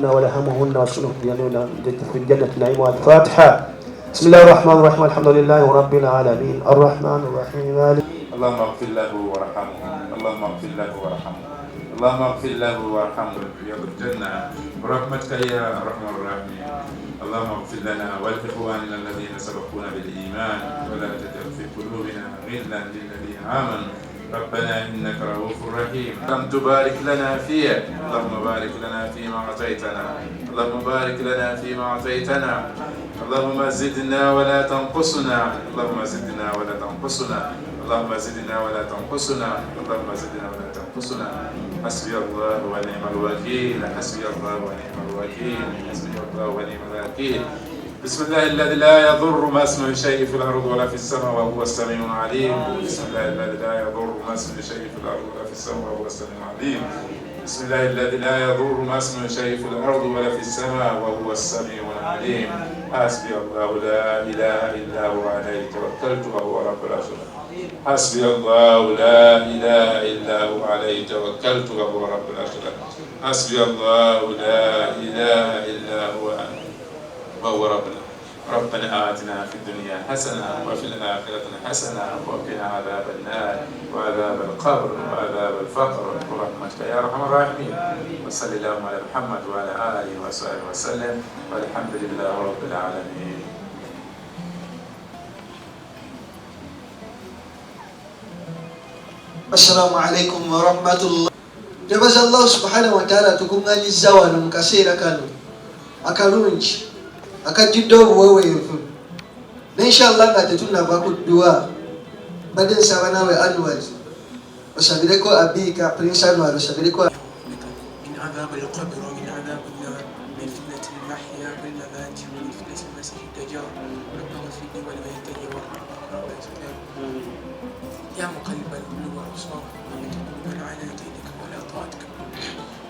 ولهمهن واسكنهم في الجنة نعيم. الفاتحة. بسم الله الرحمن الرحيم. الحمد لله رب العالمين الرحمن الرحيم مالك. اللهم اغفر له وارحمه، اللهم اغفر له وارحمه، اللهم اغفر له وارحمه يا ذا الجنة برحمتك يا ارحم الراحمين. اللهم اغفر لنا ولاخواننا الذين سبقونا بالايمان ولا تجعل في قلوبنا غلا للذين امنوا ربنا إنك رؤوف رحيم. اللهم تبارك لنا فيه، اللهم بارك لنا فيما أعطيتنا، اللهم بارك لنا فيما أعطيتنا، اللهم زدنا ولا تنقصنا، اللهم زدنا ولا تنقصنا، اللهم زدنا ولا تنقصنا، اللهم زدنا ولا تنقصنا. حسبي الله ونعم الوكيل، حسبي الله ونعم الوكيل، حسبي الله ونعم الوكيل. بسم الله الذي لا يضر ما اسمه شيء في الأرض ولا في السماء وهو السميع العليم. بسم الله الذي لا يضر ما اسمه شيء في الأرض ولا في السماء وهو السميع العليم. بسم الله الذي لا يضر ما اسمه شيء في الأرض ولا في السماء وهو السميع العليم. حسبي الله لا إله إلا هو عليه توكلت وهو رب العرش العظيم. حسبي الله لا إله إلا هو عليه توكلت وهو رب العرش العظيم. حسبي الله لا إله إلا هو وهو ربنا آتنا في الدنيا حسنة وفي الآخرة حسنة وقنا عذاب النار وعذاب القبر وعذاب الفقر برحمتك يا أرحم الراحمين. وصلى اللهم على محمد وعلى آله وصحبه وسلم والحمد لله رب العالمين. السلام عليكم ورحمة الله. Jabaza Allah subhanahu wa ta'ala tukunganyiza wano mu kaseera kano akalungi akajjudde obuweweevu n'inshallah nga tetunnava ku dduwa badde nsaba naawe Anwar osabireko Abika Prince Anwar osabireko من عذاب القبر ومن عذاب النار من فتنة المحيا والممات ومن فتنة المسيح الدجال ربنا اغفر لي ولوالدي وارحمهما يا مقلب القلوب والابصار ثبت قلوبنا على دينك ولا طاعتك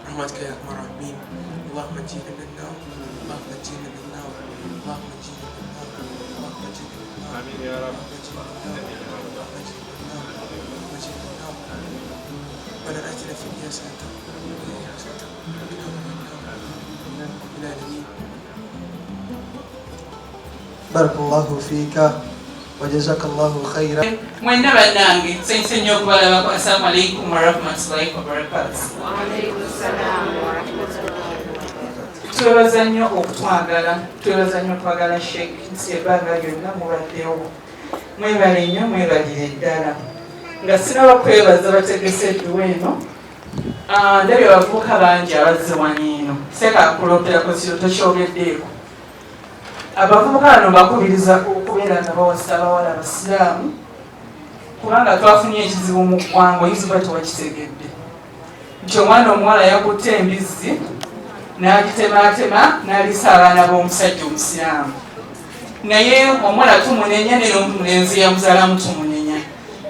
برحمتك يا ارحم الراحمين. اللهم نجينا من النار، اللهم نجينا من النار، اللهم نجينا من النار، اللهم نجينا من النار، امين يا رب، اللهم نجينا من النار، اللهم نجينا من النار، ولا اتنا في الدنيا حسنة وفي حسنة وقنا عذاب النار رب العالمين. بارك الله فيك وجزاك الله خيرا. Mwenna bannange nsense nnyo okubalabako. Assalamu alaikum warahmatullahi wabarakatuh. Wa alaikum salaam warahmatullahi wabarakatuh. Twebaza nnyo okutwagala, twebaza nnyo okwagala Sheikh nsi ebbanga lyonna mubaddewo. Mwebale nnyo, mwebalire ddala. Nga sinaba kwebaza bategese edduwa eno. Ndabye abavubuka bangi abazze wano eno. Sekakulooperako kiro tokyogeddeeko. Abavubuka bano bakubiriza okubeera nga bawasa abawala abasiraamu kubanga twafunye ekizibu mu ggwanga oyizuba tewakitegedde nti omwana omuwala yakutte embizzi n'agitemaatema n'alisa abaana b'omusajja omusiraamu naye omuwala tumunenya n'omulenzi yamuzaalamu tumunenya.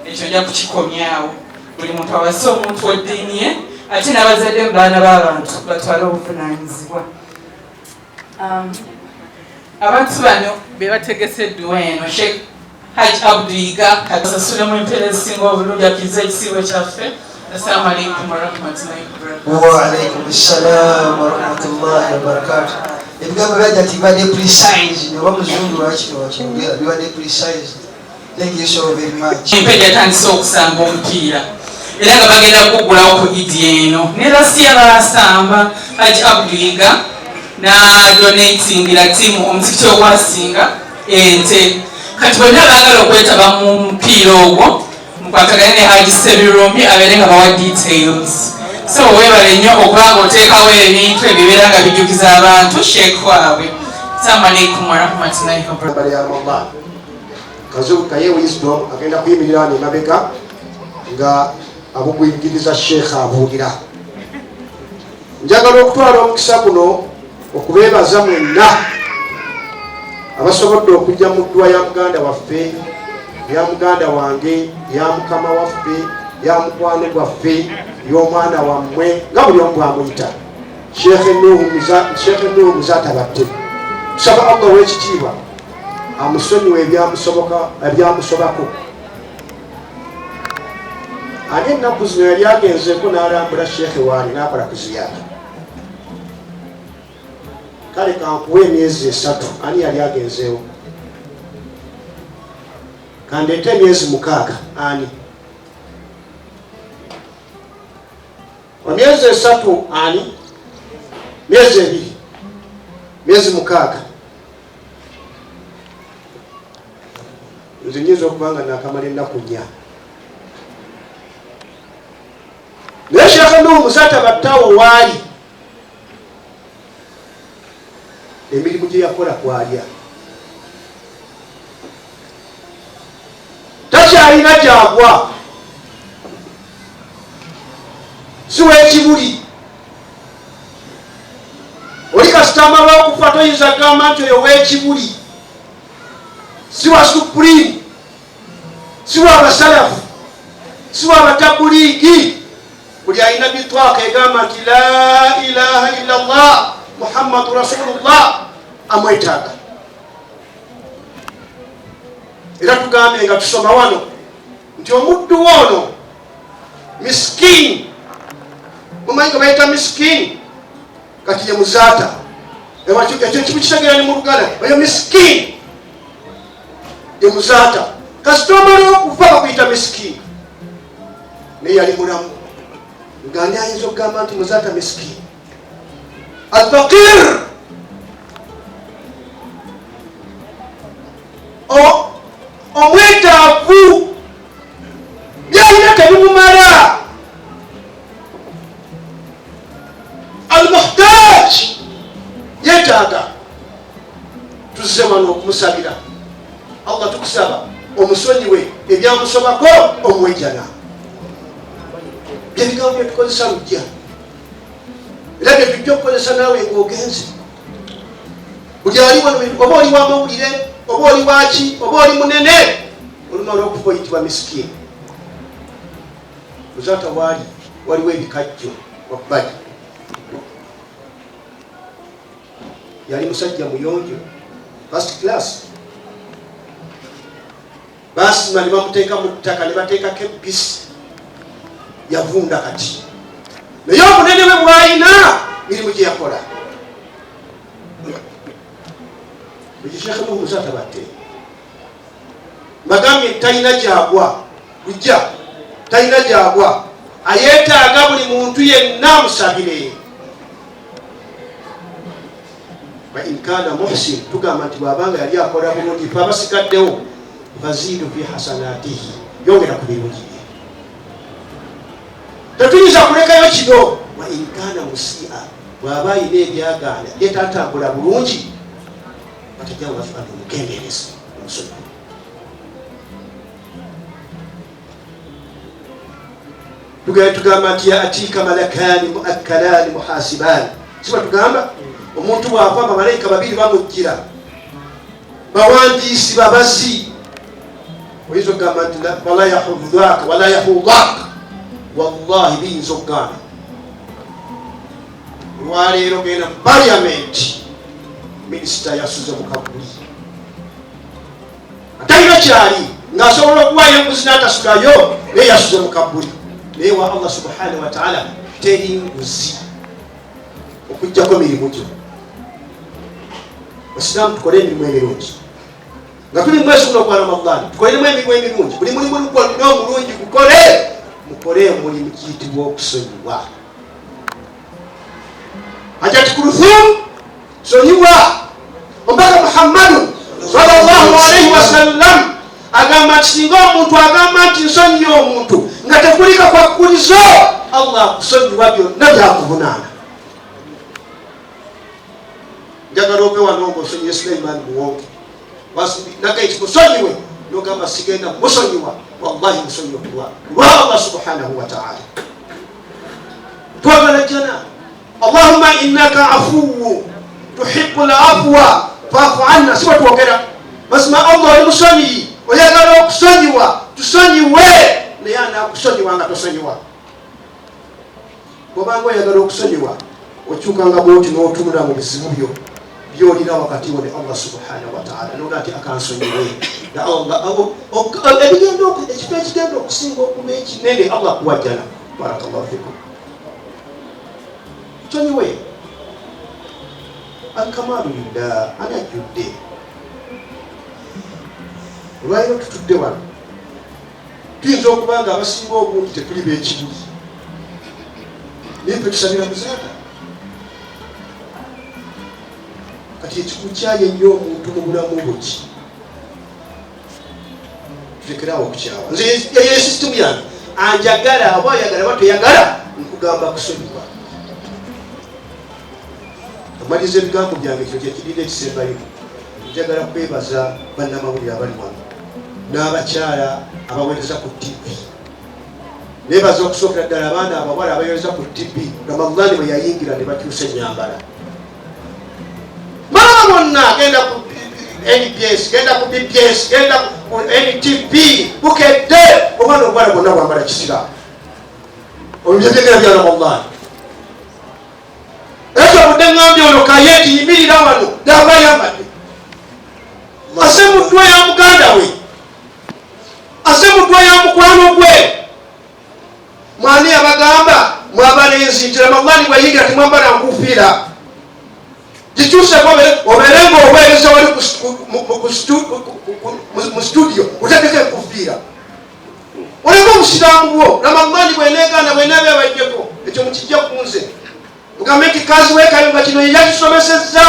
Ekyo nja kukikomyawo. Buli muntu awase omuntu w'eddiini ye ate n'abazadde mu baana b'abantu batwale obuvunaanyizibwa. Abantu bano be bategese edduwa eno Sheikh Hajj Abdul Yiga kasasulemu empeera ezisinga obulungi akkiriza ekisiibo kyaffe. Assalamu alaikum warahmatullahi wabarakatuh. Wa alaikum assalam warahmatullahi wabarakatuh. Ebigambo byajja tibadde precise ne bamuzungu lwaki wakyogera bibadde precise. Thank you so very much. Empejja yatandise okusamba omupiira era nga bagenda kuggulawo ku idi eno ne lasiya baasamba Hajj Abdul Yiga n'adonatingira ttiimu omuzikiti ogwasinga ente. Kati bonna baagala okwetaba mu mupiira ogwo mukwatagane ne Haji Sebirumbi abeere nga bawa details. So weebale nnyo okuba nga oteekawo ebintu ebibeera nga bijjukiza abantu Sheikh waabwe. Assalamu alaikum warahmatullahi wabarakatuh. Kazuka ye wisdom agenda kuyimirira ne mabega nga abuguyigiriza Sheikh abuulira. Njagala okutwala omukisa guno okubeebaza mwenna abasobodde okujja mu ddwa ya muganda waffe, ya muganda wange, ya mukama waffe, ya mukwano gwaffe, y'omwana wammwe nga buli omu bw'amuyita Sheikh Nuhu Muzaatabatte. Tusaba Allah w'ekitiibwa amusonyiwe ebyamusobako. Ani ennaku zino yali agenzeeko n'alambula Sheikh waani n'akola ku ziyara. kale kankuwe emyezi 3 ani yali agenzeewo kandeete emyezi 6 ani emyezi 3 ani myezi 2 myezi 6 nze nyinza okubanga nakamala ennaku 4 naye Sheikh Nuhu Musata battawo waali emirimu gye yakola kwalya takyalina gyagwa siwa ekibuli oli kasitama lwokufa toyinza kugamba nti oyo w'ekibuli siwa supreme siwa abasalafu siwa abatabuliigi buli alina bitwaka egamba nti la ilaha illa Allah Muhammadu Rasulullah amwetaaga. Era tugambye nga tusoma wano nti omuddu ono miskini, mumanyi nga bayita miskini kati ye Muzaata ekyo kikukitegera ni mu Luganda oyo miskini ye Muzaata kasita omala okufa bakuyita miskini naye yali mulamu nga ani ayinza okugamba nti Muzaata miskini al-faqir omwetaavu byalina tebimumala al-muhtaj yeetaaga tuzze wano okumusabira Allah tukusaba omusonyiwe ebyamusobako omuwejjana byebigambo byetukozesa lujja era byetujja okukozesa naawe ng'ogenze buli ali wano oba oli wa mawulire oba oli waki oba oli munene olumala okufa oyitibwa misikini. Muzaata waliwo ebikajjo wabbali yali musajja muyonjo first class basima ne bamuteeka mu ttaka ne bateekako ebbisi yavunda kati naye obunene bwe bwalina mirimu gye yakola ekyo Sheikh Nuhu Muzaata batte mbagambye talina gyagwa lujja talina gyagwa ayeetaaga buli muntu yenna musabire wa in kana muhsin tugamba nti bwabanga yali akola bulungi fe abasigaddewo fazidu fi hasanatihi yongera ku birungi bye tetuyinza kulekayo kino wa in kana musia bw'aba ayina ebyagaana yetatambula bulungi batajjawo bafana omukendeereza omusonyi tugamba nti yaatiika malakani muakkalani muhasibani siba tugamba omuntu bw'ava bamalayika 2 bamujjira bawandiisi babazi oyinza okugamba nti wala yahudhaka wala yahudhaka wallahi biyinza okugaana olwaleero genda mu parliament minisita yasuze mu kabuli atalina kyali ng'asobola okuwaayo enguzi n'atasulayo naye yasuze mu kabuli naye wa Allah subhanahu wa ta'ala teri nguzi okujjako mirimu gyo. Basiraamu tukole emirimu emirungi nga tuli mwezi guno gwa Ramadani tukolemu emirimu emirungi buli mulimu gwonna omulungi gukole mukole omulimu kiyitibwa okusonyiwa. Hajati Kulthum sonyiwa omubaka Muhammadu sallallahu alaihi wasallam agamba nti singa omuntu agamba nti nsonyiye omuntu nga tekulika kwakkulizo Allah akusonyiwa byonna byakuvunaana. Njagala obe wano ng'osonyiye Sulaiman Muwonge nagaiti musonyiwe nogamba sigenda musonyiwa wallahi musonyiwa lwa Allah subhanahu wa ta'ala. Twagala jana Allahumma innaka afuwu tuhibbul afwa fa'fu anna siba twogera basima Allah ali musonyi oyagala okusonyiwa tusonyiwe naye anaakusonyiwa nga tosonyiwa. Bw'obanga oyagala okusonyiwa okyukanga bwoti n'otunula mu bizibu byo byolina wakati wo ne Allah subhanahu wa ta'ala noga ati akansonyiwe na Allah ekifo ekigenda okusinga okuba ekinene Allah kuwajjana. Barakallahu fikum. Tonyiwe alkamalu lillah ani ajjudde olwaliro tutudde wano tuyinza okuba nga abasinga obungi tetuli b'ekibuli naye fe tusabira muzaata kati ekikulu kyayo ennyo omuntu mu bulamu buki tulekerawo okukyawa nze eyo sisitemu yange anjagala oba oyagala oba toyagala nkugamba kusonyiwa amaliriza ebigambo byange ekyo kyekirira ekisembayo njagala kwebaza bannamawulire abali wano n'abakyala abaweereza ku TV nebaza okusookera ddala abaana abawala abaweereza ku TV ramadani bwe yayingira ne bakyusa ennyambala mama bonna genda ku NBS genda ku BBS genda ku NTV bukedde obwana obwana bonna bwambala kisiraamu olubyebyegera bya ramadani ekyo budde ngambye ono kayeti yimirira wano n'aba yambadde ase mutwe ya muganda we ase mutwe ya mukwano gwe mwani abagamba mwabalenzi nti ramadani bwayingira temwambala nkufiira gikyuse obeerenga oweereza wali mu studio otegeka enkufiira olenga obusiraamu bwo ramadani bweneegana bwenaaba ebaddeko ekyo mukijja kunze mugambe nti kazi wekayunga kino yakisomesezza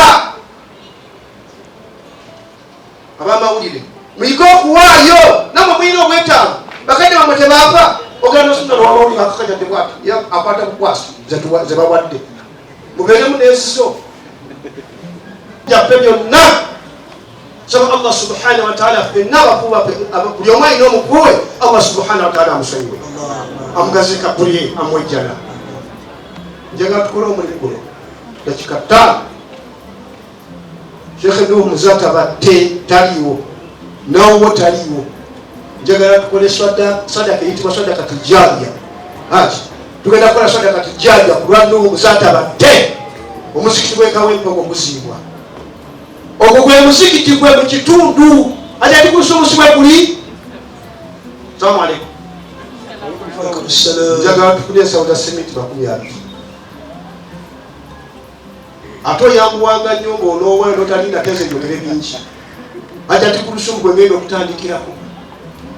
abamawulire muyige okuwaayo namwe muyina obwetaavu bakadde bamwe tebaava ogenda osuna lwamawulire akakajadde bwati akwata bukwasi ze bawadde mubeeremu n'ensiso jaffe byonna saba allah subhanahu wataala fenna abakuba buli omu alina omukuwe allah subhanahu wataala amusonyiwe amugazika buli amwejjana njagala tukole omulimu guno dakika 5 Sheikh Nuhu Muzata batte taliwo nawo taliwo njagala tukole sadaka eyitibwa sadaka tijariya ati tugenda kukola sadaka tijariya kulwa Nuhu Muzata batte omuzikiti gwekawempogo gusiibwa ogwo gwe muzikiti gwe mu kitundu ate tikulusubusibwe kuli salamu alaikum njagala tukule sawuta simiti 20 ate oyanguwanga nnyo ng'onoowa notalina teze njogere bingi ate ati ku lusumu gwe ngenda okutandikirako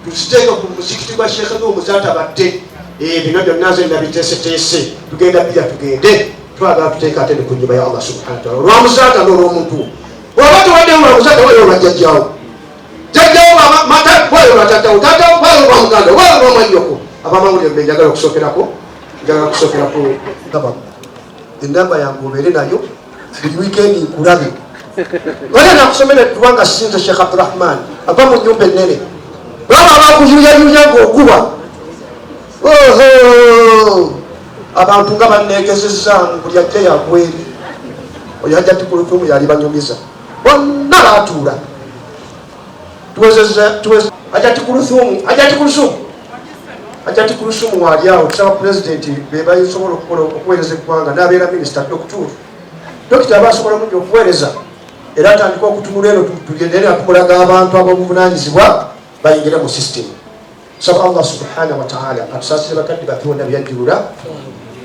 tuziteeka ku muzikiti gwa Sheikh Nuhu Muzata batte bino byonna nze nabiteeseteese tugenda bija tugende twagala tuteeka ate ne ku nnyumba ya allah subhanahu wataala olwa Muzata n'olw'omuntu waba towaddeyo lwa Muzata wayo lwa jjajjawo jjajjawo wayo lwa tattawo tattawo wayo lwa muganda wayo lwa mwannyoko abamawulire mbe njagala okusookerako gabamu endamba yange obeere nayo buli wikendi nkulabe wala nakusomera kubanga sinze Sheikh Abdurrahman ava mu nnyumba ennene baba bakuyuyayuya ng'okuba abantu nga banneegezezza buli ajja yagweri oyo ajja tikulutumu yali banyumiza bonna baatuula ajja tikulusumu waali awo tusaba pulezidenti bebasobola okuweereza eggwanga n'abeera minisita dokita aba asobola mungi okuweereza era atandika okutunula eno tugendere atukulaga abantu ab'obuvunanyizibwa bayingire mu sisitemu saba allah subhanahu wataala atusaasire bakadde baffe wonna byajjulula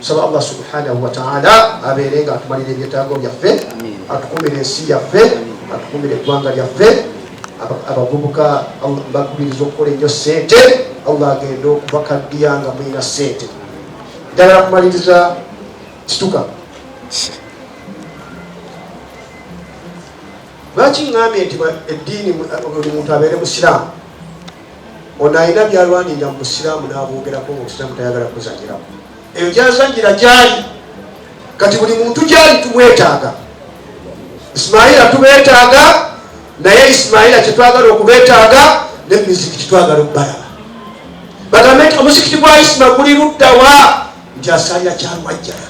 saba allah subhanahu wataala abeere nga atumalira ebyetaago byaffe atukumira ensi yaffe atukumira eggwanga lyaffe abavubuka bakubiriza okukola ennyo sente allah agenda okubakaddiya nga mulina sente ddala kumaliriza kituka lwaki ngambye nti eddiini buli muntu abeere musiraamu ono alina byalwanirira mu busiraamu n'aboogerako ngaobusiraamu tayagala kuzanyiramu eyo gyazanyira gyali kati buli muntu gyali tumwetaaga isimayira tubeetaaga naye isimayira kyetwagala okubeetaaga nemiziki kitwagala okubalaba bagambe nti omuzikiti gwa isima guli luddawa nti asalira kyalwajjala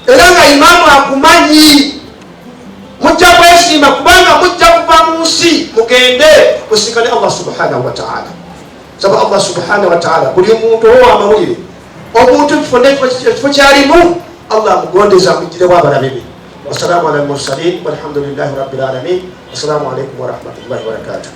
era nga imaamu akumanyi mujja kwesiima kubanga mujja kuva mu nsi mugende musikane allah subhanahu wataala saba allah subhanahu wataala buli muntu owa amawulire omuntu ekifo kyalimu allah mugondeza mugirewo abalabe be wasalaamu ala almursalin walhamdulillahi rabbil alamin wasalaamu alaikum warahmatullahi wabarakatuh